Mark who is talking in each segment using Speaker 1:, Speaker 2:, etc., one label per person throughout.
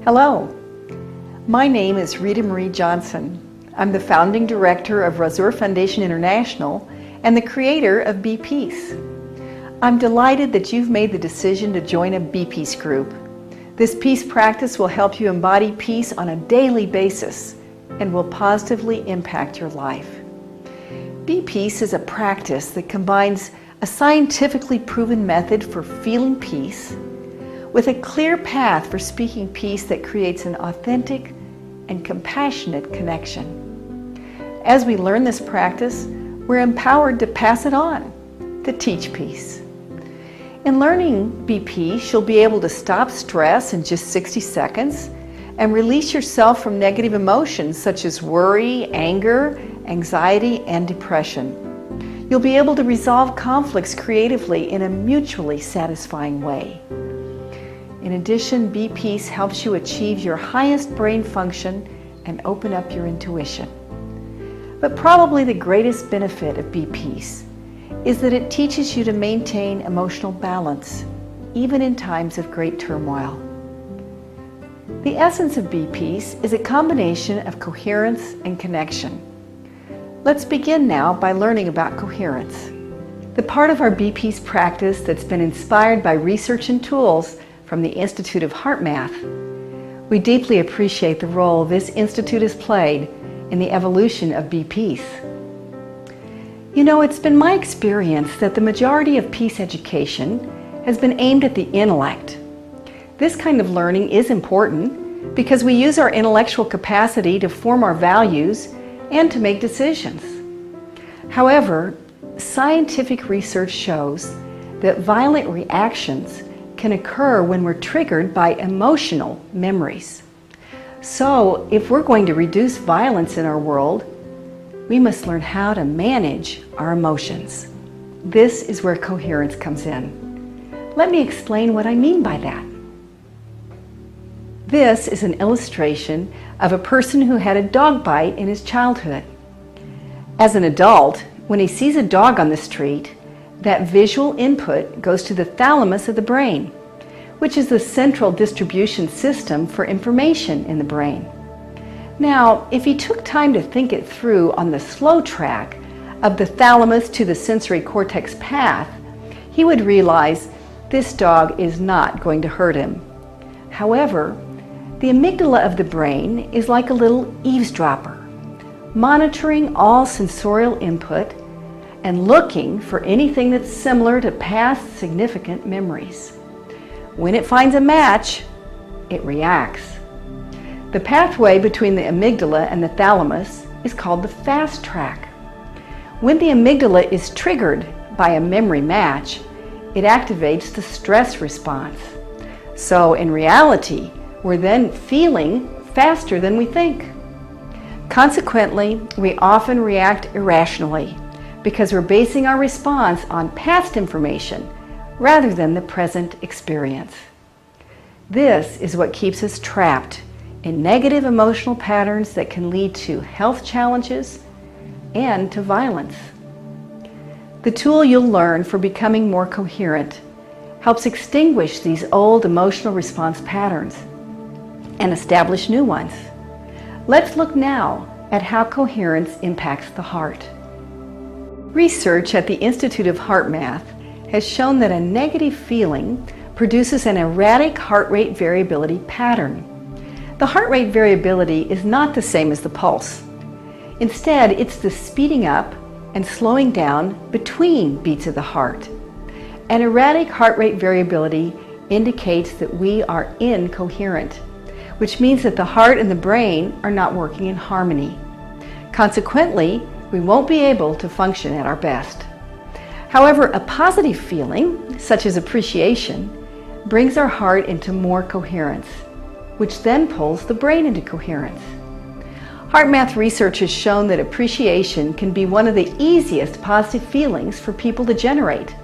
Speaker 1: Hello, my name is Rita Marie Johnson. I'm the founding director of Razor Foundation International and the creator of Be Peace. I'm delighted that you've made the decision to join a Be Peace group. This peace practice will help you embody peace on a daily basis and will positively impact your life. Be Peace is a practice that combines a scientifically proven method for feeling peace with a clear path for speaking peace that creates an authentic and compassionate connection. As we learn this practice, we're empowered to pass it on, to teach peace. In learning Be Peace, you'll be able to stop stress in just 60 seconds and release yourself from negative emotions such as worry, anger, anxiety, and depression. You'll be able to resolve conflicts creatively in a mutually satisfying way. In addition, Be Peace helps you achieve your highest brain function and open up your intuition. But probably the greatest benefit of Be Peace is that it teaches you to maintain emotional balance, even in times of great turmoil. The essence of Be Peace is a combination of coherence and connection. Let's begin now by learning about coherence. The part of our Be Peace practice that's been inspired by research and tools from the Institute of Heart Math. We deeply appreciate the role this institute has played in the evolution of Be Peace. You know, it's been my experience that the majority of peace education has been aimed at the intellect. This kind of learning is important because we use our intellectual capacity to form our values and to make decisions. However, scientific research shows that violent reactions can occur when we're triggered by emotional memories. So, if we're going to reduce violence in our world, we must learn how to manage our emotions. This is where coherence comes in. Let me explain what I mean by that. This is an illustration of a person who had a dog bite in his childhood. As an adult, when he sees a dog on the street, that visual input goes to the thalamus of the brain, which is the central distribution system for information in the brain. Now, if he took time to think it through on the slow track of the thalamus to the sensory cortex path, he would realize this dog is not going to hurt him. However, the amygdala of the brain is like a little eavesdropper, monitoring all sensorial input and looking for anything that's similar to past significant memories. When it finds a match, it reacts. The pathway between the amygdala and the thalamus is called the fast track. When the amygdala is triggered by a memory match, it activates the stress response. So in reality, we're then feeling faster than we think. Consequently, we often react irrationally because we're basing our response on past information rather than the present experience. This is what keeps us trapped in negative emotional patterns that can lead to health challenges and to violence. The tool you'll learn for becoming more coherent helps extinguish these old emotional response patterns and establish new ones. Let's look now at how coherence impacts the heart. Research at the Institute of Heart Math has shown that a negative feeling produces an erratic heart rate variability pattern. The heart rate variability is not the same as the pulse. Instead, it's the speeding up and slowing down between beats of the heart. An erratic heart rate variability indicates that we are incoherent, which means that the heart and the brain are not working in harmony. Consequently, we won't be able to function at our best. However, a positive feeling, such as appreciation, brings our heart into more coherence, which then pulls the brain into coherence. Heart math research has shown that appreciation can be one of the easiest positive feelings for people to generate.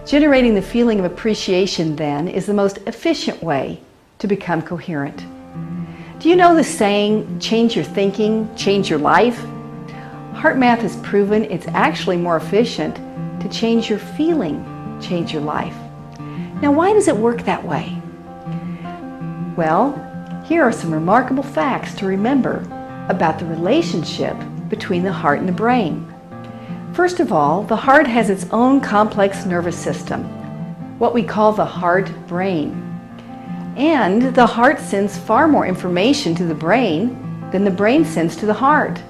Speaker 1: Generating the feeling of appreciation, then, is the most efficient way to become coherent. Do you know the saying, change your thinking, change your life? Heart math has proven it's actually more efficient to change your feeling, change your life. Now, why does it work that way? Well, Here are some remarkable facts to remember about the relationship between the heart and the brain. First of all, the heart has its own complex nervous system, what we call the heart-brain. And the heart sends far more information to the brain than the brain sends to the heart.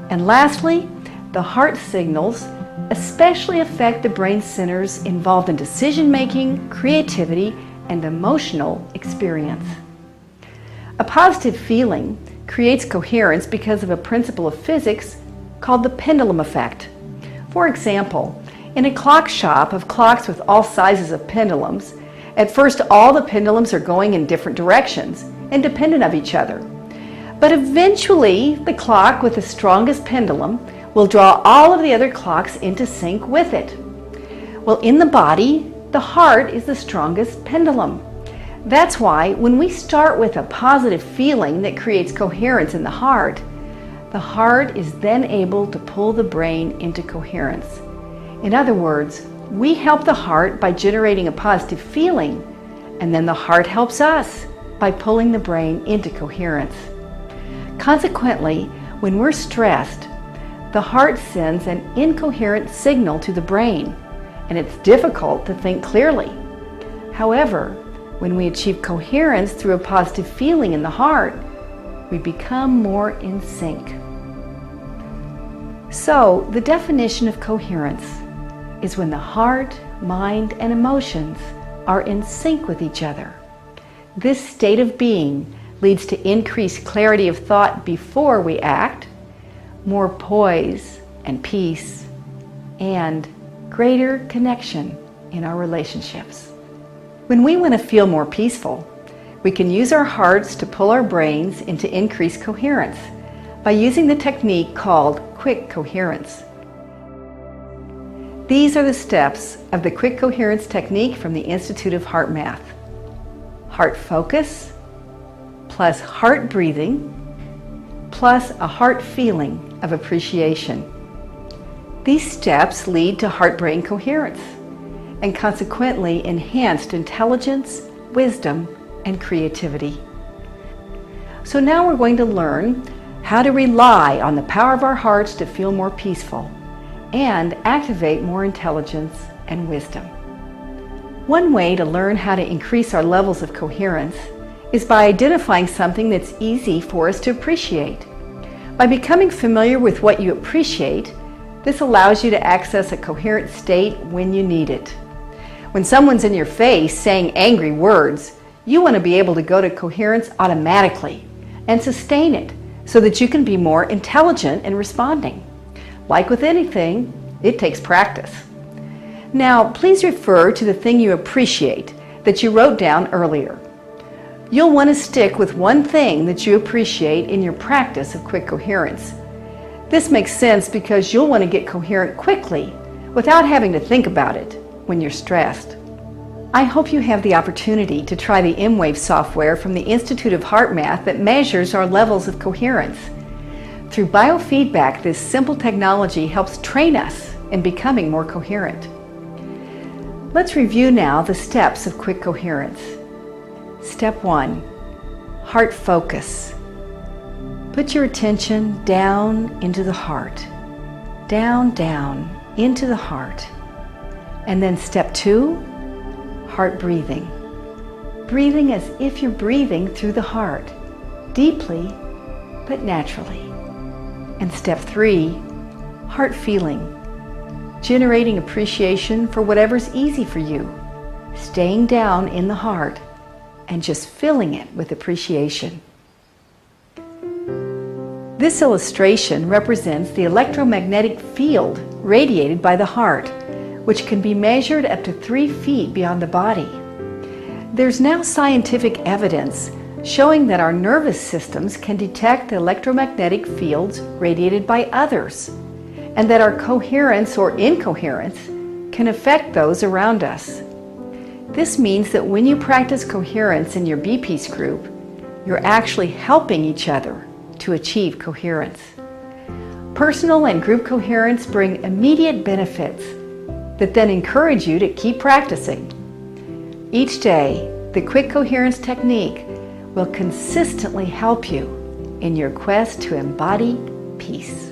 Speaker 1: And lastly, the heart signals especially affect the brain centers involved in decision-making, creativity, and emotional experience. A positive feeling creates coherence because of a principle of physics called the pendulum effect. For example, in a clock shop of clocks with all sizes of pendulums, at first all the pendulums are going in different directions, independent of each other. But eventually, the clock with the strongest pendulum will draw all of the other clocks into sync with it. Well, in the body, the heart is the strongest pendulum. That's why when we start with a positive feeling that creates coherence in the heart is then able to pull the brain into coherence. In other words, we help the heart by generating a positive feeling, and then the heart helps us by pulling the brain into coherence. Consequently, when we're stressed, the heart sends an incoherent signal to the brain, and it's difficult to think clearly. However, when we achieve coherence through a positive feeling in the heart, we become more in sync. So, the definition of coherence is when the heart, mind, and emotions are in sync with each other. This state of being leads to increased clarity of thought before we act, more poise and peace, and greater connection in our relationships. When we want to feel more peaceful, we can use our hearts to pull our brains into increased coherence by using the technique called quick coherence. These are the steps of the quick coherence technique from the Institute of Heart Math. Heart focus, plus heart breathing, plus a heart feeling of appreciation. These steps lead to heart-brain coherence and consequently enhanced intelligence, wisdom, and creativity. So now we're going to learn how to rely on the power of our hearts to feel more peaceful and activate more intelligence and wisdom. One way to learn how to increase our levels of coherence is by identifying something that's easy for us to appreciate. By becoming familiar with what you appreciate, this allows you to access a coherent state when you need it. When someone's in your face saying angry words, you want to be able to go to coherence automatically and sustain it so that you can be more intelligent in responding. Like with anything, it takes practice. Now, please refer to the thing you appreciate that you wrote down earlier. You'll want to stick with one thing that you appreciate in your practice of quick coherence. This makes sense because you'll want to get coherent quickly without having to think about it when you're stressed. I hope you have the opportunity to try the M-Wave software from the Institute of Heart Math that measures our levels of coherence. Through biofeedback, this simple technology helps train us in becoming more coherent. Let's review now the steps of quick coherence. Step 1. Heart focus. Put your attention down into the heart. Down, down, into the heart. And then step 2, heart breathing. Breathing as if you're breathing through the heart, deeply but naturally. And step 3, heart feeling. Generating appreciation for whatever's easy for you. Staying down in the heart and just filling it with appreciation. This illustration represents the electromagnetic field radiated by the heart, which can be measured up to 3 feet beyond the body. There's now scientific evidence showing that our nervous systems can detect the electromagnetic fields radiated by others, and that our coherence or incoherence can affect those around us. This means that when you practice coherence in your B-Peace group, you're actually helping each other to achieve coherence. Personal and group coherence bring immediate benefits that then encourage you to keep practicing. Each day, the quick coherence technique will consistently help you in your quest to embody peace.